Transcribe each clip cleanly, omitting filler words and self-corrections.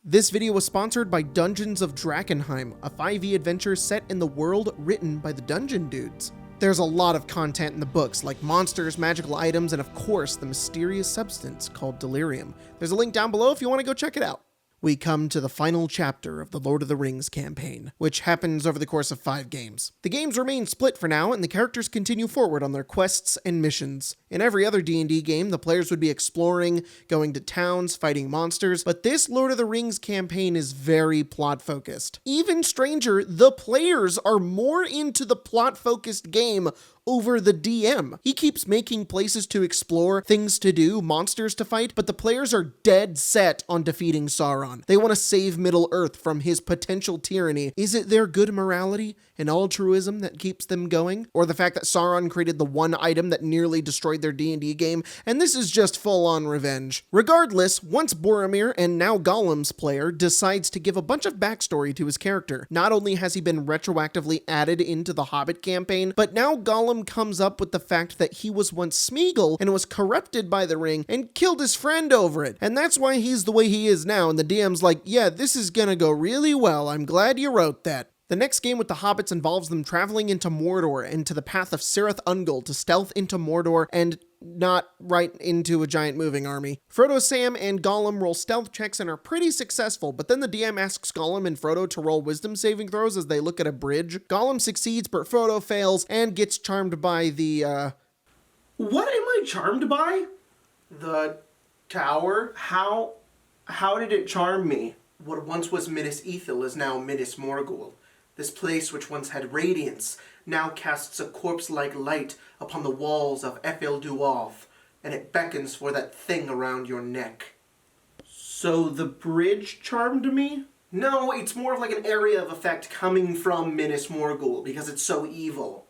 This video was sponsored by Dungeons of Drakkenheim, a 5e adventure set in the world written by the Dungeon Dudes. There's a lot of content in the books, like monsters, magical items, and of course, the mysterious substance called delirium. There's a link down below if you want to go check it out. We come to the final chapter of the Lord of the Rings campaign, which happens over the course of 5 games. The games remain split for now, and the characters continue forward on their quests and missions. In every other D&D game, the players would be exploring, going to towns, fighting monsters, but this Lord of the Rings campaign is very plot-focused. Even stranger, the players are more into the plot-focused game over the DM. He keeps making places to explore, things to do, monsters to fight, but the players are dead set on defeating Sauron. They want to save Middle-earth from his potential tyranny. Is it their good morality and altruism that keeps them going? Or the fact that Sauron created the one item that nearly destroyed their D&D game, and this is just full-on revenge? Regardless, once Boromir, and now Gollum's player, decides to give a bunch of backstory to his character, not only has he been retroactively added into the Hobbit campaign, but now Gollum comes up with the fact that he was once Smeagol and was corrupted by the ring and killed his friend over it. And that's why he's the way he is now. And the DM's like, yeah, this is gonna go really well. I'm glad you wrote that. The next game with the Hobbits involves them traveling into Mordor and to the path of Cirith Ungol to stealth into Mordor and not right into a giant moving army. Frodo, Sam, and Gollum roll stealth checks and are pretty successful, but then the DM asks Gollum and Frodo to roll wisdom saving throws as they look at a bridge. Gollum succeeds, but Frodo fails and gets charmed by the, What am I charmed by? The tower? How did it charm me? What once was Minas Ithil is now Minas Morgul. This place which once had radiance now casts a corpse-like light upon the walls of Ethel Duolf, and it beckons for that thing around your neck. So the bridge charmed me? No, it's more of like an area of effect coming from Minas Morgul, because it's so evil.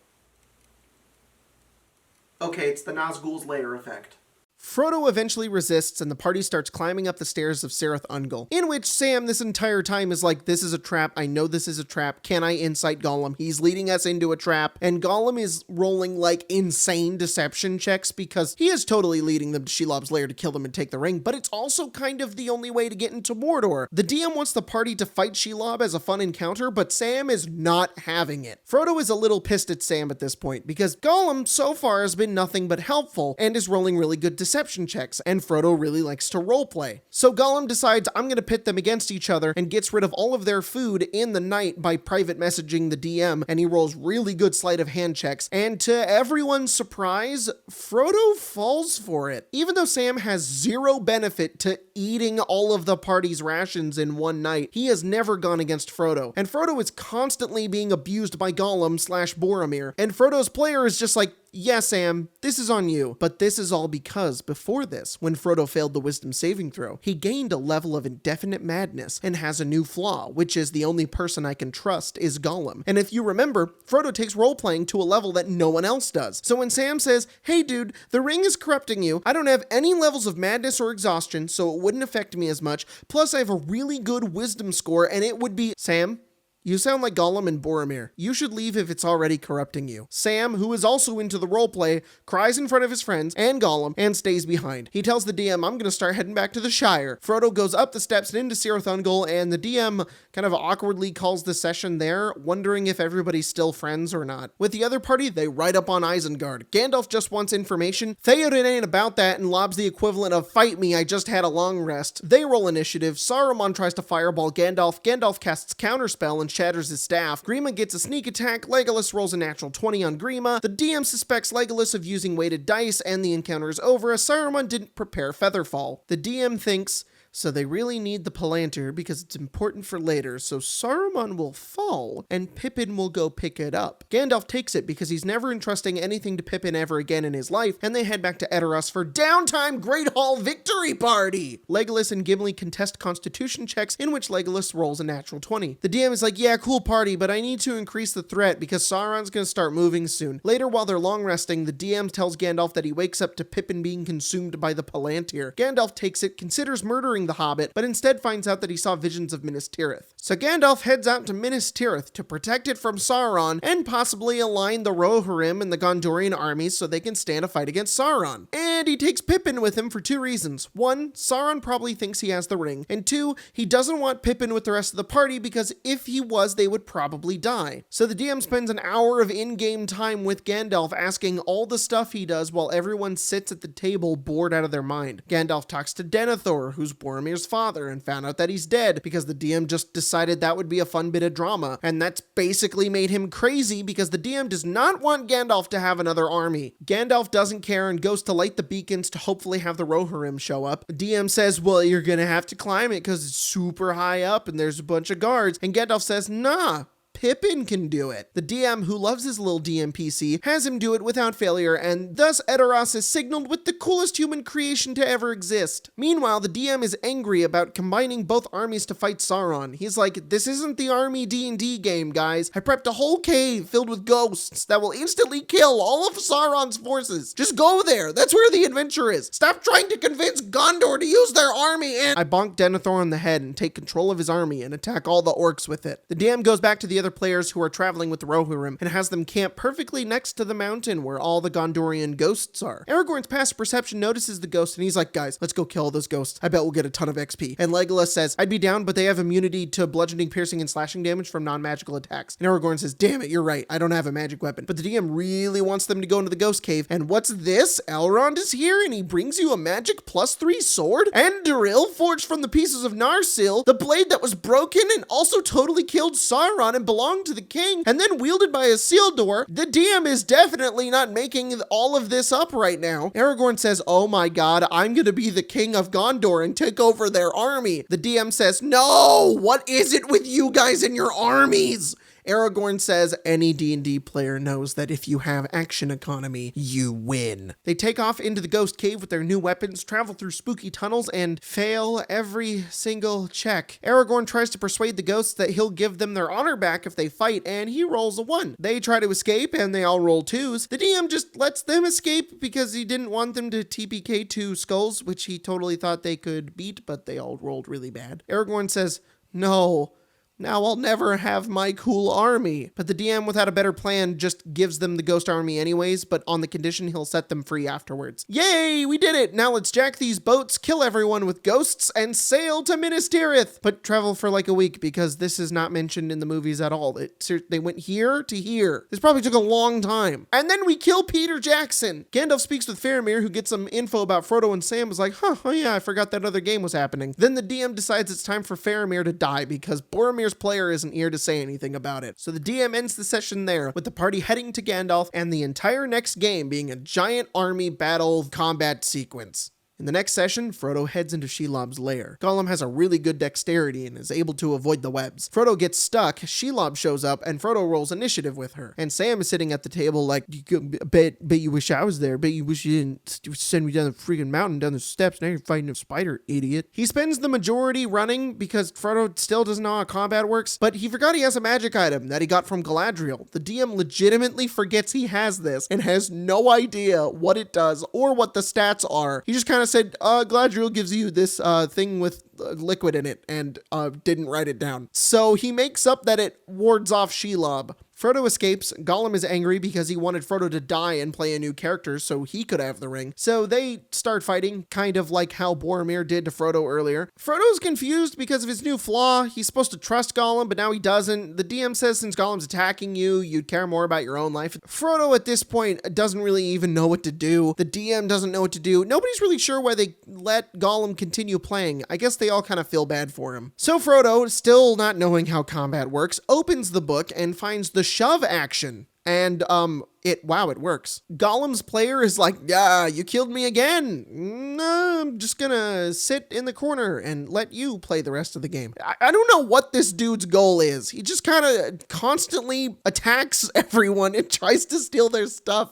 Okay, it's the Nazgul's Lair effect. Frodo eventually resists and the party starts climbing up the stairs of Cirith Ungol, in which Sam this entire time is like, this is a trap, I know this is a trap, can I incite Gollum? He's leading us into a trap, and Gollum is rolling like insane deception checks because he is totally leading them to Shelob's lair to kill them and take the ring, but it's also kind of the only way to get into Mordor. The DM wants the party to fight Shelob as a fun encounter, but Sam is not having it. Frodo is a little pissed at Sam at this point because Gollum so far has been nothing but helpful and is rolling really good deception checks, and Frodo really likes to roleplay. So Gollum decides, I'm gonna pit them against each other, and gets rid of all of their food in the night by private messaging the DM, and he rolls really good sleight of hand checks, and to everyone's surprise, Frodo falls for it. Even though Sam has zero benefit to eating all of the party's rations in one night, he has never gone against Frodo, and Frodo is constantly being abused by Gollum / Boromir, and Frodo's player is just like, yeah, Sam, this is on you. But this is all because before this, when Frodo failed the wisdom saving throw, he gained a level of indefinite madness and has a new flaw, which is the only person I can trust is Gollum. And if you remember, Frodo takes role-playing to a level that no one else does. So when Sam says, hey dude, the ring is corrupting you, I don't have any levels of madness or exhaustion, so it wouldn't affect me as much, plus I have a really good wisdom score, and it would be, Sam, you sound like Gollum and Boromir. You should leave if it's already corrupting you. Sam, who is also into the roleplay, cries in front of his friends and Gollum and stays behind. He tells the DM, I'm gonna start heading back to the Shire. Frodo goes up the steps and into Cirith Ungol, and the DM kind of awkwardly calls the session there, wondering if everybody's still friends or not. With the other party, they ride up on Isengard. Gandalf just wants information. Theoden ain't about that and lobs the equivalent of, fight me, I just had a long rest. They roll initiative. Saruman tries to fireball Gandalf. Gandalf casts Counterspell and shatters his staff. Grima gets a sneak attack. Legolas rolls a natural 20 on Grima. The DM suspects Legolas of using weighted dice, and the encounter is over as Saruman didn't prepare Featherfall. The DM thinks, so they really need the Pelennor because it's important for later, so Saruman will fall, and Pippin will go pick it up. Gandalf takes it because he's never entrusting anything to Pippin ever again in his life, and they head back to Edoras for Downtime Great Hall Victory Party! Legolas and Gimli contest constitution checks, in which Legolas rolls a natural 20. The DM is like, yeah, cool party, but I need to increase the threat because Sauron's gonna start moving soon. Later, while they're long resting, the DM tells Gandalf that he wakes up to Pippin being consumed by the Palantir. Gandalf takes it, considers murdering encountering the Hobbit, but instead finds out that he saw visions of Minas Tirith. So Gandalf heads out to Minas Tirith to protect it from Sauron and possibly align the Rohirrim and the Gondorian armies so they can stand a fight against Sauron. And he takes Pippin with him for two reasons. One, Sauron probably thinks he has the ring, and two, he doesn't want Pippin with the rest of the party because if he was, they would probably die. So the DM spends an hour of in-game time with Gandalf asking all the stuff he does while everyone sits at the table bored out of their mind. Gandalf talks to Denethor, who's Boromir's father, and found out that he's dead because the DM just decided that would be a fun bit of drama, and that's basically made him crazy because the DM does not want Gandalf to have another army. Gandalf doesn't care and goes to light the beacons to hopefully have the Rohirrim show up. The DM says, well, you're gonna have to climb it because it's super high up and there's a bunch of guards, and Gandalf says, nah, Pippin can do it. The DM, who loves his little DMPC, has him do it without failure, and thus Edoras is signaled with the coolest human creation to ever exist. Meanwhile, the DM is angry about combining both armies to fight Sauron. He's like, this isn't the army D&D game, guys. I prepped a whole cave filled with ghosts that will instantly kill all of Sauron's forces. Just go there. That's where the adventure is. Stop trying to convince Gondor to use their army, and I bonk Denethor on the head and take control of his army and attack all the orcs with it. The DM goes back to the other players who are traveling with the Rohirrim and has them camp perfectly next to the mountain where all the Gondorian ghosts are. Aragorn's passive perception notices the ghost and he's like, guys, let's go kill those ghosts. I bet we'll get a ton of XP. And Legolas says, I'd be down, but they have immunity to bludgeoning, piercing, and slashing damage from non-magical attacks. And Aragorn says, damn it, you're right. I don't have a magic weapon. But the DM really wants them to go into the ghost cave. And what's this? Elrond is here and he brings you a magic +3 sword and Duril forged from the pieces of Narsil, the blade that was broken and also totally killed Sauron and belonged to the king, and then wielded by Isildur. The DM is definitely not making all of this up right now. Aragorn says, oh my god, I'm gonna be the king of Gondor and take over their army. The DM says, no, what is it with you guys and your armies? Aragorn says any D&D player knows that if you have action economy, you win. They take off into the ghost cave with their new weapons, travel through spooky tunnels, and fail every single check. Aragorn tries to persuade the ghosts that he'll give them their honor back if they fight, and he rolls a 1. They try to escape, and they all roll 2s. The DM just lets them escape because he didn't want them to TPK 2 skulls, which he totally thought they could beat, but they all rolled really bad. Aragorn says, no. Now I'll never have my cool army. But the DM, without a better plan, just gives them the ghost army anyways, but on the condition he'll set them free afterwards. Yay, we did it! Now let's jack these boats, kill everyone with ghosts, and sail to Minas Tirith! But travel for like a week, because this is not mentioned in the movies at all. They went here to here. This probably took a long time. And then we kill Peter Jackson! Gandalf speaks with Faramir, who gets some info about Frodo and Sam, was like, oh yeah, I forgot that other game was happening. Then the DM decides it's time for Faramir to die, because Boromir's player isn't here to say anything about it. So the DM ends the session there, with the party heading to Gandalf and the entire next game being a giant army battle combat sequence. In the next session, Frodo heads into Shelob's lair. Gollum has a really good dexterity and is able to avoid the webs. Frodo gets stuck, Shelob shows up, and Frodo rolls initiative with her. And Sam is sitting at the table like, bet you wish I was there, bet you wish you didn't send me down the freaking mountain, down the steps, now you're fighting a spider, idiot. He spends the majority running because Frodo still doesn't know how combat works, but he forgot he has a magic item that he got from Galadriel. The DM legitimately forgets he has this and has no idea what it does or what the stats are. He just kind of said, Galadriel gives you this thing with liquid in it, and didn't write it down. So he makes up that it wards off Shelob. Frodo escapes. Gollum is angry because he wanted Frodo to die and play a new character so he could have the ring. So they start fighting, kind of like how Boromir did to Frodo earlier. Frodo's confused because of his new flaw. He's supposed to trust Gollum, but now he doesn't. The DM says since Gollum's attacking you, you'd care more about your own life. Frodo at this point doesn't really even know what to do. The DM doesn't know what to do. Nobody's really sure why they let Gollum continue playing. I guess they all kind of feel bad for him. So Frodo, still not knowing how combat works, opens the book and finds the shove action. And, it works. Gollum's player is like, yeah, you killed me again. No, I'm just gonna sit in the corner and let you play the rest of the game. I don't know what this dude's goal is. He just kind of constantly attacks everyone and tries to steal their stuff.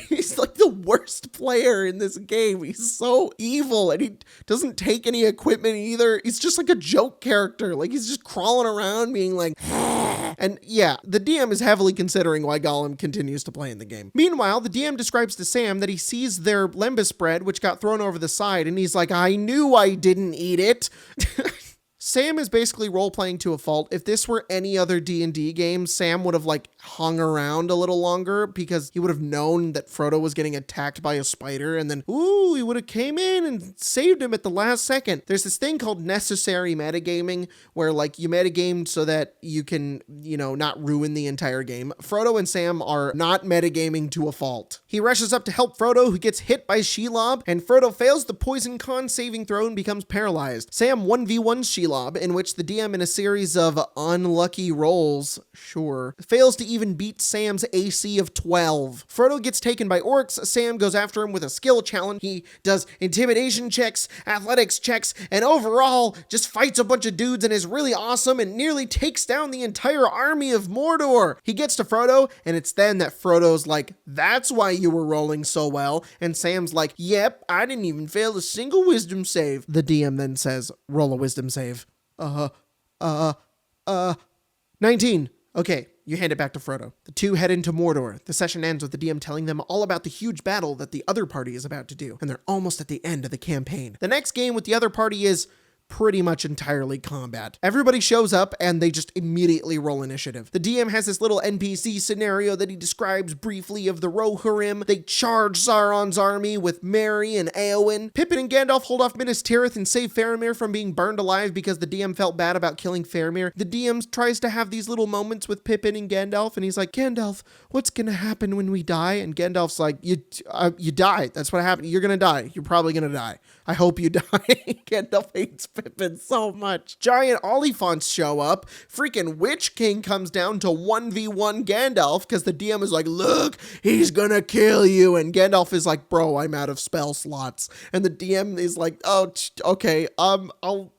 He's like the worst player in this game. He's so evil and he doesn't take any equipment either. He's just like a joke character. Like he's just crawling around being like, and yeah, the DM is heavily considering why Gollum continues to play in the game. Meanwhile, the DM describes to Sam that he sees their lembas bread, which got thrown over the side, and he's like, I knew I didn't eat it. Sam is basically role-playing to a fault. If this were any other D&D game, Sam would have like hung around a little longer because he would have known that Frodo was getting attacked by a spider, and then, ooh, he would have came in and saved him at the last second. There's this thing called necessary metagaming where like you metagame so that you can, not ruin the entire game. Frodo and Sam are not metagaming to a fault. He rushes up to help Frodo, who gets hit by Shelob, and Frodo fails the poison con saving throw and becomes paralyzed. Sam 1v1s Shelob, in which the DM, in a series of unlucky rolls, fails to even beat Sam's AC of 12. Frodo gets taken by orcs. Sam goes after him with a skill challenge. He does intimidation checks, athletics checks, and overall just fights a bunch of dudes and is really awesome and nearly takes down the entire army of Mordor. He gets to Frodo, and it's then that Frodo's like, that's why you were rolling so well. And Sam's like, yep, I didn't even fail a single wisdom save. The DM then says, roll a wisdom save. 19. Okay, you hand it back to Frodo. The two head into Mordor. The session ends with the DM telling them all about the huge battle that the other party is about to do, and they're almost at the end of the campaign. The next game with the other party is pretty much entirely combat. Everybody shows up and they just immediately roll initiative. The DM has this little NPC scenario that he describes briefly of the Rohirrim. They charge Sauron's army with Merry and Éowyn. Pippin and Gandalf hold off Minas Tirith and save Faramir from being burned alive because the DM felt bad about killing Faramir. The DM tries to have these little moments with Pippin and Gandalf, and he's like, Gandalf, what's gonna happen when we die? And Gandalf's like, you die. That's what happened. You're gonna die. You're probably gonna die. I hope you die. Gandalf hates Pippin so much. Giant Oliphants show up. Freaking Witch King comes down to 1v1 Gandalf because the DM is like, look, he's gonna kill you. And Gandalf is like, bro, I'm out of spell slots. And the DM is like, oh, okay,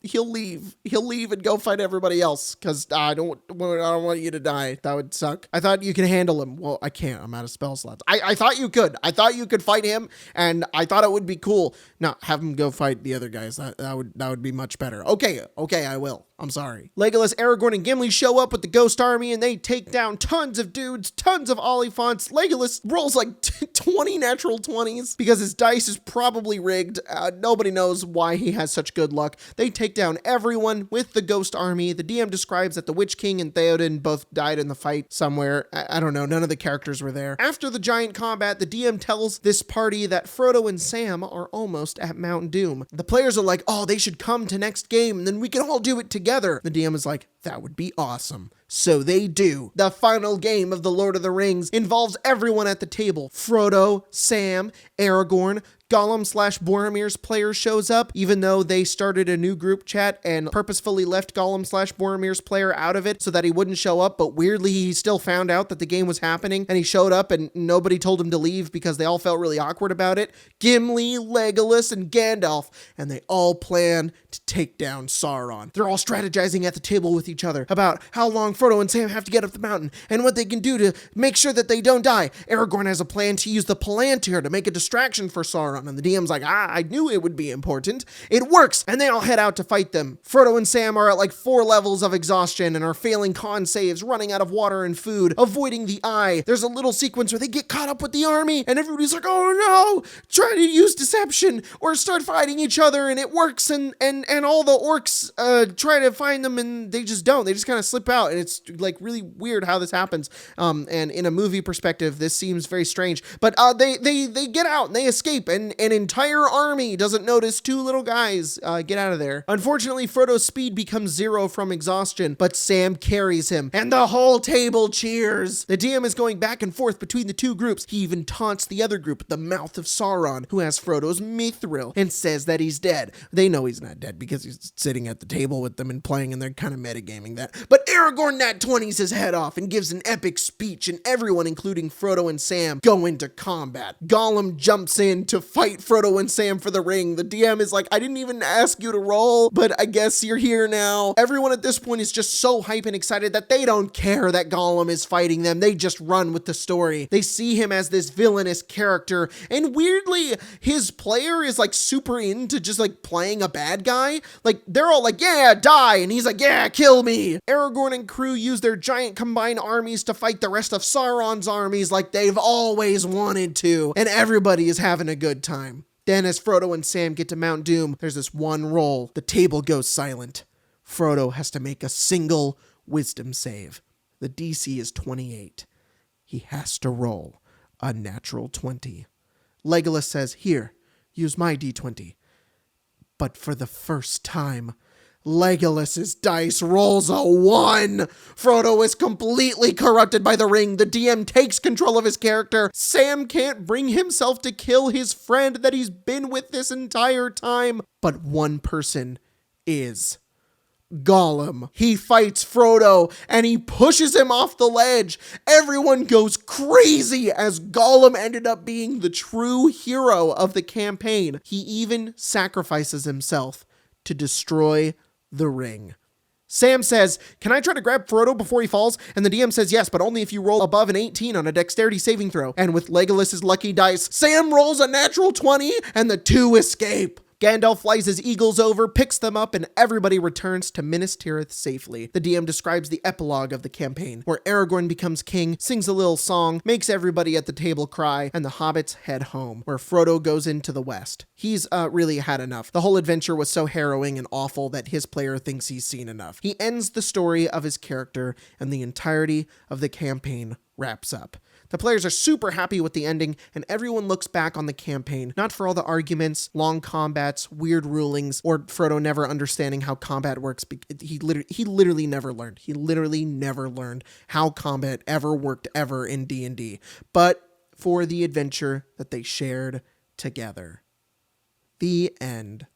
he'll leave. He'll leave and go fight everybody else because I don't want you to die. That would suck. I thought you could handle him. Well, I can't. I'm out of spell slots. I thought you could. I thought you could fight him, and I thought it would be cool. No, have him go fight the other guys. That would be much better. Okay, I will. I'm sorry. Legolas, Aragorn, and Gimli show up with the Ghost Army, and they take down tons of dudes, tons of Oliphants. Legolas rolls like 20 natural 20s because his dice is probably rigged. Nobody knows why he has such good luck. They take down everyone with the Ghost Army. The DM describes that the Witch King and Theoden both died in the fight somewhere. I don't know. None of the characters were there. After the giant combat, the DM tells this party that Frodo and Sam are almost at Mount Doom. The players are like, oh, they should come to next game, and then we can all do it together. The DM is like, that would be awesome. So they do. The final game of The Lord of the Rings involves everyone at the table. Frodo, Sam, Aragorn, Gollum/Boromir's player shows up, even though they started a new group chat and purposefully left Gollum/Boromir's player out of it so that he wouldn't show up, but weirdly he still found out that the game was happening and he showed up and nobody told him to leave because they all felt really awkward about it. Gimli, Legolas, and Gandalf, and they all plan to take down Sauron. They're all strategizing at the table with each other about how long Frodo and Sam have to get up the mountain and what they can do to make sure that they don't die. Aragorn has a plan to use the Palantir to make a distraction for Sauron, and the DM's like, I knew it would be important. It works, and they all head out to fight them. Frodo and Sam are at like 4 levels of exhaustion and are failing con saves, running out of water and food, avoiding the eye. There's a little sequence where they get caught up with the army, and everybody's like, oh no, try to use deception or start fighting each other, and it works, and all the orcs try to find them, and they just don't. They just kind of slip out, and it's like really weird how this happens. And in a movie perspective, this seems very strange. But they get out and they escape, and an entire army doesn't notice 2 little guys get out of there. Unfortunately, Frodo's speed becomes 0 from exhaustion, but Sam carries him, and the whole table cheers. The DM is going back and forth between the 2 groups. He even taunts the other group, the Mouth of Sauron, who has Frodo's mithril, and says that he's dead. They know he's not dead because he's sitting at the table with them and playing, and they're kind of metagaming that. But Aragorn nat 20s his head off and gives an epic speech, and everyone, including Frodo and Sam, go into combat. Gollum jumps in to fight Frodo and Sam for the ring. The DM is like, I didn't even ask you to roll, but I guess you're here now. Everyone at this point is just so hype and excited that they don't care that Gollum is fighting them. They just run with the story. They see him as this villainous character, and weirdly, his player is like super into just like playing a bad guy. Like, they're all like, yeah, die, and he's like, yeah, kill kill me. Aragorn and crew use their giant combined armies to fight the rest of Sauron's armies like they've always wanted to, and everybody is having a good time. Then as Frodo and Sam get to Mount Doom, there's this one roll. The table goes silent. Frodo has to make a single wisdom save. The DC is 28. He has to roll a natural 20. Legolas says, "Here, use my D20. But for the first time, Legolas's dice rolls a 1. Frodo is completely corrupted by the ring. The DM takes control of his character. Sam can't bring himself to kill his friend that he's been with this entire time. But one person is Gollum. He fights Frodo and he pushes him off the ledge. Everyone goes crazy as Gollum ended up being the true hero of the campaign. He even sacrifices himself to destroy the ring. Sam says, "Can I try to grab Frodo before he falls?" And the DM says, "Yes, but only if you roll above an 18 on a dexterity saving throw." And with Legolas's lucky dice, Sam rolls a natural 20 and the two escape. Gandalf flies his eagles over, picks them up, and everybody returns to Minas Tirith safely. The DM describes the epilogue of the campaign, where Aragorn becomes king, sings a little song, makes everybody at the table cry, and the hobbits head home, where Frodo goes into the west. He's really had enough. The whole adventure was so harrowing and awful that his player thinks he's seen enough. He ends the story of his character, and the entirety of the campaign wraps up. The players are super happy with the ending, and everyone looks back on the campaign, not for all the arguments, long combats, weird rulings, or Frodo never understanding how combat works. He literally never learned. He literally never learned how combat ever worked ever in D&D, but for the adventure that they shared together. The end.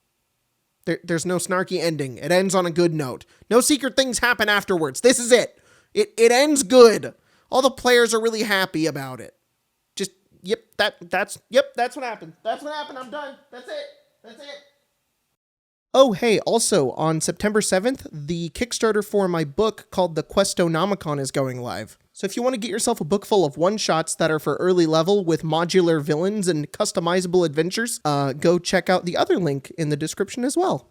There's no snarky ending. It ends on a good note. No secret things happen afterwards. This is it. It ends good. All the players are really happy about it. Just, that's what happened. That's what happened. I'm done. That's it. Oh, hey, also, on September 7th, the Kickstarter for my book called The Questonomicon is going live. So if you want to get yourself a book full of one-shots that are for early level with modular villains and customizable adventures, go check out the other link in the description as well.